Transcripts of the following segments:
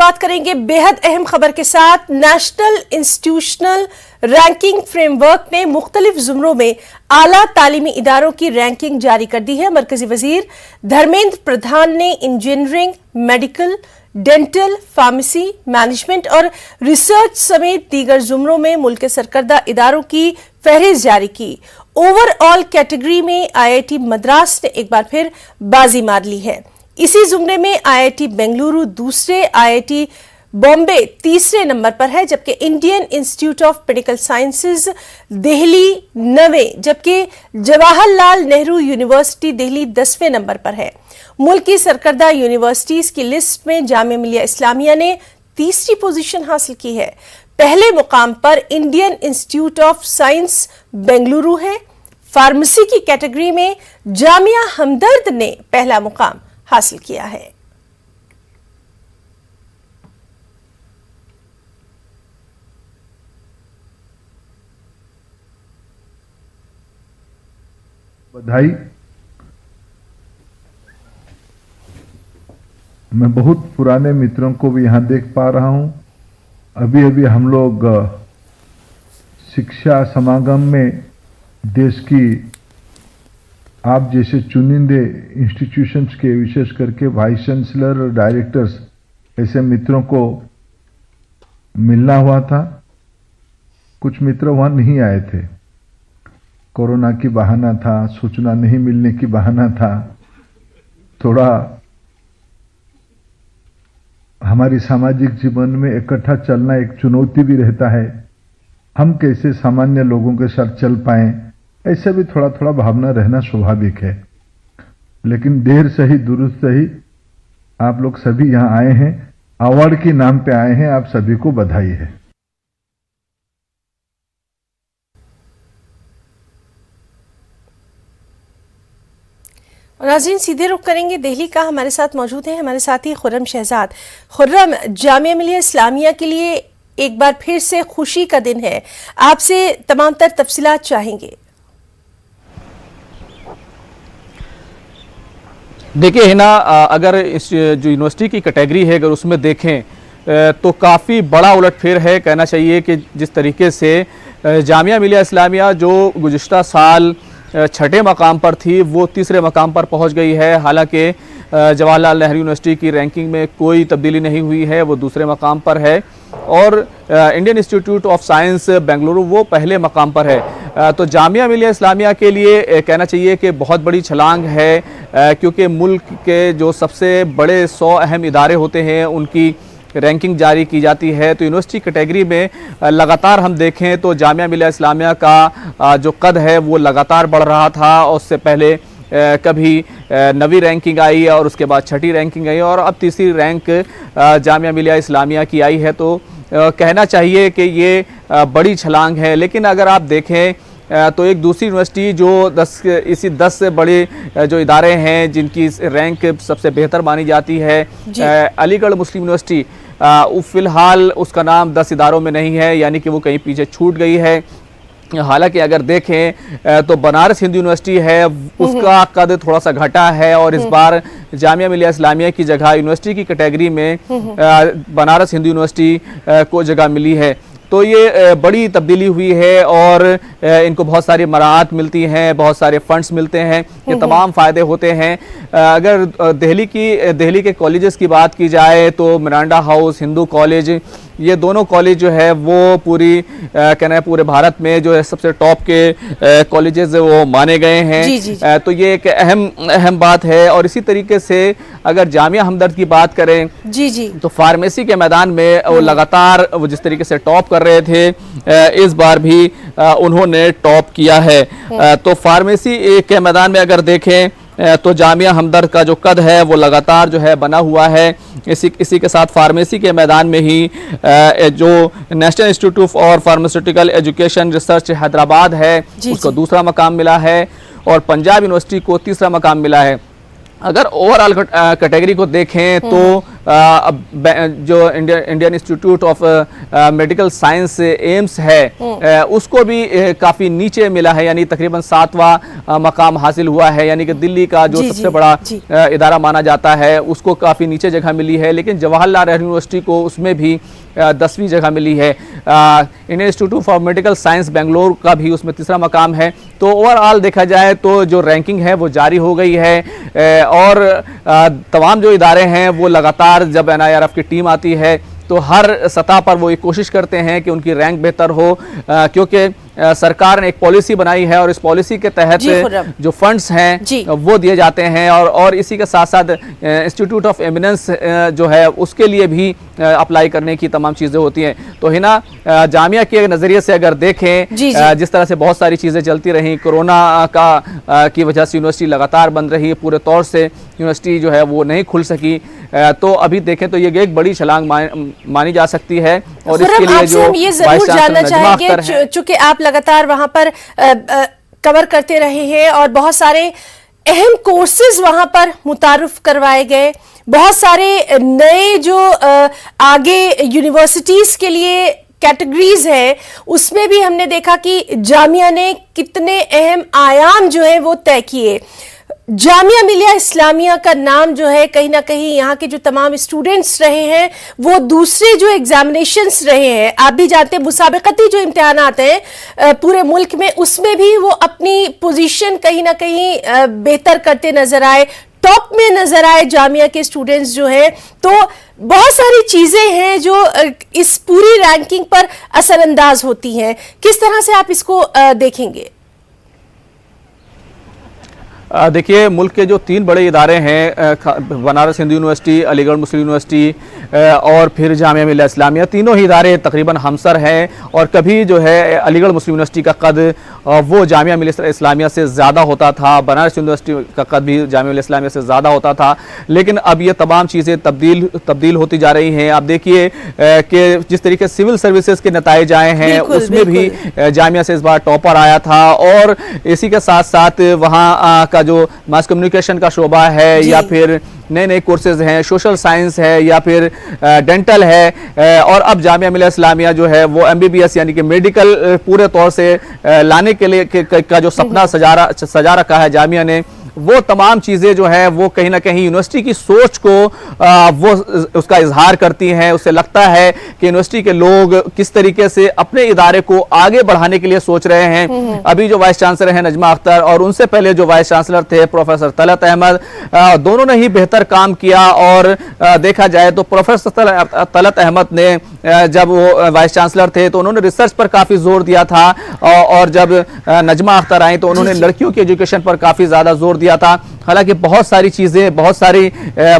शुरुआत करेंगे बेहद अहम खबर के साथ। नेशनल इंस्टीट्यूशनल रैंकिंग फ्रेमवर्क ने मुख्तलिफ जुमरों में आला तालीमी इदारों की रैंकिंग जारी कर दी है। मरकजी वजीर धर्मेंद्र प्रधान ने engineering, medical, dental, pharmacy, management और रिसर्च समेत दीगर जुमरों में मुल्क के सरकर्दा इदारों की फहरिस्त जारी की। ओवरऑल कैटेगरी में आईआईटी मद्रास ने एक बार फिर बाजी मार ली है। इसी जुमरे में आईआईटी बेंगलुरु दूसरे, आईआईटी बॉम्बे तीसरे नंबर पर है, जबकि Indian Institute of Medical Sciences Delhi 9वें, जबकि जवाहरलाल नेहरू यूनिवर्सिटी दिल्ली 10वें नंबर पर है। मुल्क की सरकर्दा यूनिवर्सिटीज की लिस्ट में जामिया मिलिया इस्लामिया ने तीसरी पोजीशन हासिल की है। पहले मुकाम पर Indian Institute of science Bengaluru है। फार्मेसी की कैटेगरी में जामिया हमदर्द ने पहला मुकाम हासिल किया है। बधाई। मैं बहुत पुराने मित्रों को भी यहां देख पा रहा हूं। अभी अभी हम लोग शिक्षा समागम में देश की आप जैसे चुनिंदे इंस्टीट्यूशंस के, विशेष करके वाइस चांसलर और डायरेक्टर्स, ऐसे मित्रों को मिलना हुआ था। कुछ मित्र वहां नहीं आए थे, कोरोना की बहाना था, सूचना नहीं मिलने की बहाना था। थोड़ा हमारी सामाजिक जीवन में इकट्ठा चलना एक चुनौती भी रहता है। हम कैसे सामान्य लोगों के साथ चल पाएं, ऐसा भी थोड़ा थोड़ा भावना रहना स्वाभाविक है। लेकिन देर सही दुरुस्त सही आप लोग सभी यहां आए हैं, अवार्ड के नाम पे आए हैं। आप सभी को बधाई है। नाज़रीन, सीधे रुख करेंगे दिल्ली का। हमारे साथ मौजूद हैं हमारे साथी खुर्रम शहजाद। खुर्रम, जामिया मिलिया इस्लामिया के लिए एक बार फिर से खुशी का दिन है, आपसे तमाम तर तफसीलात चाहेंगे। देखिए हिना, अगर इस जो यूनिवर्सिटी की कैटेगरी है अगर उसमें देखें तो काफ़ी बड़ा उलटफेर है। कहना चाहिए कि जिस तरीके से जामिया मिलिया इस्लामिया जो गुज़िश्ता साल छठे मकाम पर थी वो तीसरे मकाम पर पहुंच गई है। हालांकि जवाहरलाल नेहरू यूनिवर्सिटी की रैंकिंग में कोई तब्दीली नहीं हुई है, वो दूसरे मकाम पर है। और Indian Institute of science Bengaluru वो पहले मकाम पर है। तो जामिया मिलिया इस्लामिया के लिए कहना चाहिए कि बहुत बड़ी छलांग है, क्योंकि मुल्क के जो सबसे बड़े 100 अहम इदारे होते हैं उनकी रैंकिंग जारी की जाती है। तो यूनिवर्सिटी कैटेगरी में लगातार हम देखें तो जामिया मिलिया इस्लामिया का जो कद है वो लगातार बढ़ रहा था। और उससे पहले कभी 9वीं रैंकिंग आई और उसके बाद 6ठी रैंकिंग आई और अब तीसरी रैंक जामिया मिलिया इस्लामिया की आई है। तो कहना चाहिए कि ये बड़ी छलांग है। लेकिन अगर आप देखें तो एक दूसरी यूनिवर्सिटी जो 10 से बड़े जो इदारे हैं जिनकी रैंक सबसे बेहतर मानी जाती है, अलीगढ़ मुस्लिम यूनिवर्सिटी, फिलहाल उसका नाम 10 इदारों में नहीं है, यानी कि वो कहीं पीछे छूट गई है। हालांकि अगर देखें तो बनारस हिंदू यूनिवर्सिटी है, उसका कद थोड़ा सा घटा है और इस बार जामिया मिलिया इस्लामिया की जगह यूनिवर्सिटी की कैटेगरी में बनारस हिंदू यूनिवर्सिटी को जगह मिली है। तो ये बड़ी तब्दीली हुई है और इनको बहुत सारी मराहत मिलती हैं, बहुत सारे फंड्स मिलते हैं, ये तमाम फ़ायदे होते हैं। अगर दिल्ली के कॉलेजेस की बात की जाए तो मिरांडा हाउस, हिंदू कॉलेज, ये दोनों कॉलेज जो है वो कहना है पूरे भारत में जो है सबसे टॉप के कॉलेजेस वो माने गए हैं। तो ये एक अहम बात है। और इसी तरीके से अगर जामिया हमदर्द की बात करें तो फार्मेसी के मैदान में वो लगातार वो जिस तरीके से टॉप कर रहे थे, इस बार भी उन्होंने टॉप किया है। तो फार्मेसी के मैदान में अगर देखें तो जामिया हमदर्द का जो कद है वो लगातार जो है बना हुआ है। इसी के साथ फार्मेसी के मैदान में ही जो national institute of pharmaceutical education research Hyderabad है उसको दूसरा मकाम मिला है और पंजाब यूनिवर्सिटी को तीसरा मकाम मिला है। अगर ओवरऑल कैटेगरी को देखें तो जो Indian Institute of medical science AIIMS है उसको भी काफी नीचे मिला है, यानी तकरीबन 7वां मकाम हासिल हुआ है, यानी कि दिल्ली का जो सबसे बड़ा इदारा माना जाता है उसको काफी नीचे जगह मिली है। लेकिन जवाहरलाल नेहरू यूनिवर्सिटी को उसमें भी 10वीं जगह मिली है। Indian institute for medical science Bangalore का भी उसमें 3रा मकाम है। तो ओवरऑल देखा जाए तो जो रैंकिंग है वो जारी हो गई है और तमाम जो इदारे हैं वो लगातार जब NIRF की टीम आती है तो हर सतह पर वो ये कोशिश करते हैं कि उनकी रैंक बेहतर हो, क्योंकि सरकार ने एक पॉलिसी बनाई है और इस पॉलिसी के तहत जो फंड्स हैं वो दिए जाते हैं और इसी के साथ साथ इंस्टीट्यूट ऑफ एमिनेंस जो है उसके लिए भी अप्लाई करने की तमाम चीज़ें होती हैं। तो हिना जामिया के नज़रिए से अगर देखें जिस तरह से बहुत सारी चीज़ें चलती रहीं, कोरोना की वजह से यूनिवर्सिटी लगातार बंद रही, पूरे तौर से यूनिवर्सिटी जो है वो नहीं खुल सकी, तो अभी देखें तो ये एक बड़ी छलांग मानी जा सकती है। और इसके लिए जो हम ये जरूर जानना चाहेंगे, चूंकि आप लगातार वहां पर कवर करते रहे हैं और बहुत सारे अहम कोर्सेज वहां पर मुतारुफ करवाए गए, बहुत सारे नए जो आगे यूनिवर्सिटीज के लिए कैटेगरीज है उसमें भी हमने देखा कि जामिया ने कितने अहम आयाम जो है वो तय किए। जामिया मिलिया इस्लामिया का नाम जो है कहीं ना कहीं यहाँ के जो तमाम स्टूडेंट्स रहे हैं वो दूसरे जो एग्जामिनेशंस रहे हैं, आप भी जानते हैं मुसाबिकती जो इम्तिहानात हैं पूरे मुल्क में, उसमें भी वो अपनी पोजीशन कहीं ना कहीं बेहतर करते नजर आए, टॉप में नजर आए जामिया के स्टूडेंट्स जो हैं। तो बहुत सारी चीजें हैं जो इस पूरी रैंकिंग पर असरअंदाज होती हैं, किस तरह से आप इसको देखेंगे? देखिए, मुल्क के जो 3 बड़े इदारे हैं, बनारस हिंदू यूनिवर्सिटी, अलीगढ़ मुस्लिम यूनिवर्सिटी और फिर जामिया मिलिया इस्लामिया, तीनों ही इदारे तकरीबन हमसर हैं और कभी जो है अलीगढ़ मुस्लिम यूनिवर्सिटी का कद वो जामिया मिलिया इस्लामिया से ज़्यादा होता था, बनारस यूनिवर्सिटी का कद भी जामिया मिलिया इस्लामिया से ज़्यादा होता था। लेकिन अब ये तमाम चीज़ें तब्दील होती जा रही हैं। आप देखिए कि जिस तरीके से सिविल सर्विसेज के नताइज आए हैं उसमें भी जामिया से इस बार टॉपर आया था और इसी के साथ साथ वहाँ का जो मास कम्युनिकेशन का शोबा है या फिर नए कोर्सेज हैं, सोशल साइंस है या फिर डेंटल है और अब जामिया मिलिया इस्लामिया जो है वो MBBS यानी कि मेडिकल पूरे तौर से लाने के लिए का जो सपना सजा रखा है जामिया ने, वो तमाम चीज़ें जो है वो कहीं ना कहीं यूनिवर्सिटी की सोच को वो उसका इजहार करती हैं। उससे लगता है कि यूनिवर्सिटी के लोग किस तरीके से अपने इदारे को आगे बढ़ाने के लिए सोच रहे हैं। अभी जो वाइस चांसलर हैं नजमा अख्तर और उनसे पहले जो वाइस चांसलर थे प्रोफेसर तलत अहमद, दोनों ने ही बेहतर काम किया और देखा जाए तो प्रोफेसर तलत अहमद ने जब वो वाइस चांसलर थे तो उन्होंने रिसर्च पर काफ़ी जोर दिया था और जब नजमा अख्तर आई तो उन्होंने लड़कियों की एजुकेशन पर काफ़ी ज़्यादा जोर दिया था। हालांकि बहुत सारी चीजें, बहुत सारी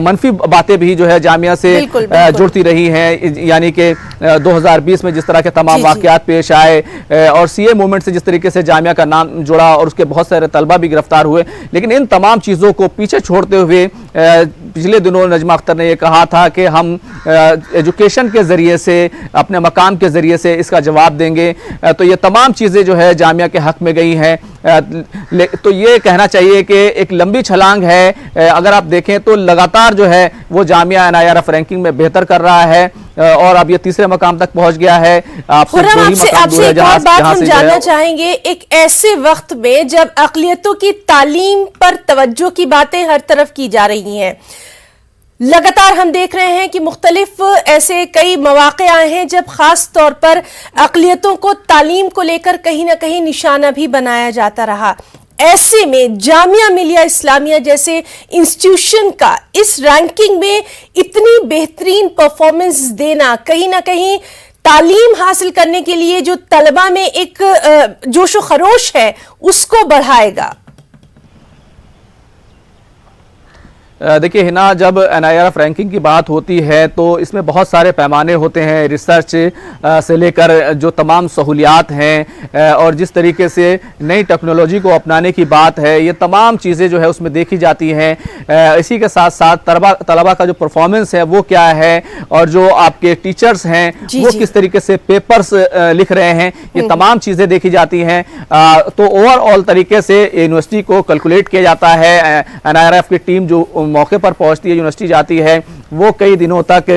मनफी बातें भी जो है जामिया से जुड़ती रही हैं, यानी कि 2020 में जिस तरह के तमाम वाकयात पेश आए और CA मूवमेंट से जिस तरीके से जामिया का नाम जुड़ा और उसके बहुत सारे तलबा भी गिरफ्तार हुए। लेकिन इन तमाम चीज़ों को पीछे छोड़ते हुए पिछले दिनों नजमा अख्तर ने यह कहा था कि हम एजुकेशन के ज़रिए से, अपने मकाम के ज़रिए से इसका जवाब देंगे। तो ये तमाम चीज़ें जो है जामिया के हक़ में गई हैं। तो ये कहना चाहिए कि एक लंबी छलांग है। अगर आप देखें तो लगातार जो है वो जामिया NIRF रैंकिंग में बेहतर कर रहा है और अब ये 3रे मकाम तक पहुंच गया है। आपसे एक और बात हम जानना चाहेंगे, एक ऐसे वक्त में जब अक़लियतों की तालीम पर तवज्जो की बातें हर तरफ की जा रही हैं, लगातार हम देख रहे हैं कि मुख्तलिफ ऐसे कई मौक़े आए हैं जब खास तौर पर अक़लियतों को तालीम को लेकर कहीं ना कहीं निशाना भी बनाया जाता रहा। ऐसे में जामिया मिलिया इस्लामिया जैसे इंस्टीट्यूशन का इस रैंकिंग में इतनी बेहतरीन परफॉर्मेंस देना कहीं ना कहीं तालीम हासिल करने के लिए जो तलबा में एक जोशो खरोश है उसको बढ़ाएगा। देखिए हिना, जब NIRF रैंकिंग की बात होती है तो इसमें बहुत सारे पैमाने होते हैं, रिसर्च से लेकर जो तमाम सहूलियात हैं और जिस तरीके से नई टेक्नोलॉजी को अपनाने की बात है, ये तमाम चीज़ें जो है उसमें देखी जाती हैं। इसी के साथ साथ तलबा का जो परफॉर्मेंस है वो क्या है और जो आपके टीचर्स हैं वो किस तरीके से पेपर्स लिख रहे हैं, ये तमाम चीज़ें देखी जाती हैं। तो ओवरऑल तरीके से यूनिवर्सिटी को कैलकुलेट किया जाता है। NIRF की टीम जो मौके पर पहुंचती है, यूनिवर्सिटी जाती है, वो कई दिनों तक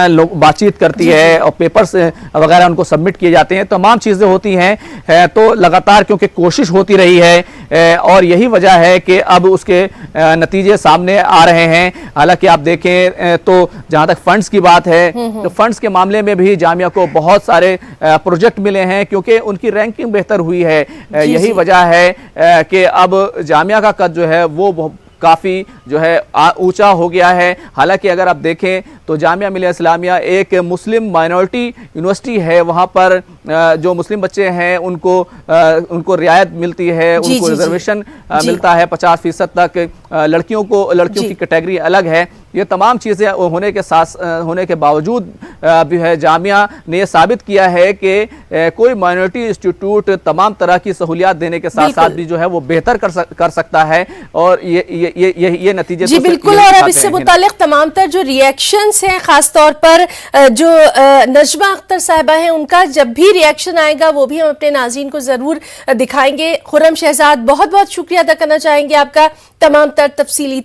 लोग बातचीत करती है और पेपर्स वगैरह उनको सबमिट किए जाते हैं, तमाम चीज़ें होती हैं। तो लगातार क्योंकि कोशिश होती रही है और यही वजह है कि अब उसके नतीजे सामने आ रहे हैं। हालांकि आप देखें तो जहां तक फंड्स की बात है तो फंड्स के मामले में भी जामिया को बहुत सारे प्रोजेक्ट मिले हैं क्योंकि उनकी रैंकिंग बेहतर हुई है। यही वजह है कि अब जामिया का कद जो है वो काफ़ी जो है ऊंचा हो गया है। हालांकि अगर आप देखें तो जामिया मिलिया इस्लामिया एक मुस्लिम माइनॉरिटी यूनिवर्सिटी है, वहाँ पर जो मुस्लिम बच्चे हैं उनको रियायत मिलती है, उनको रिजर्वेशन मिलता है 50% तक। लड़कियों की कैटेगरी अलग है। ये तमाम चीज़ें होने के बावजूद भी है जामिया ने यह साबित किया है कि कोई माइनॉरिटी इंस्टीट्यूट तमाम तरह की सहूलियात देने के साथ साथ भी जो है वो बेहतर कर सकता है और ये नतीजे जी बिल्कुल। और अब इससे मुतालिक तमाम तर जो रिएक्शंस हैं, खासतौर पर जो नजमा अख्तर साहिबा हैं, उनका जब भी रिएक्शन आएगा वो भी हम अपने नाज़रीन को जरूर दिखाएंगे। खुर्रम शहजाद, बहुत बहुत शुक्रिया अदा करना चाहेंगे आपका तमाम तर तफसीली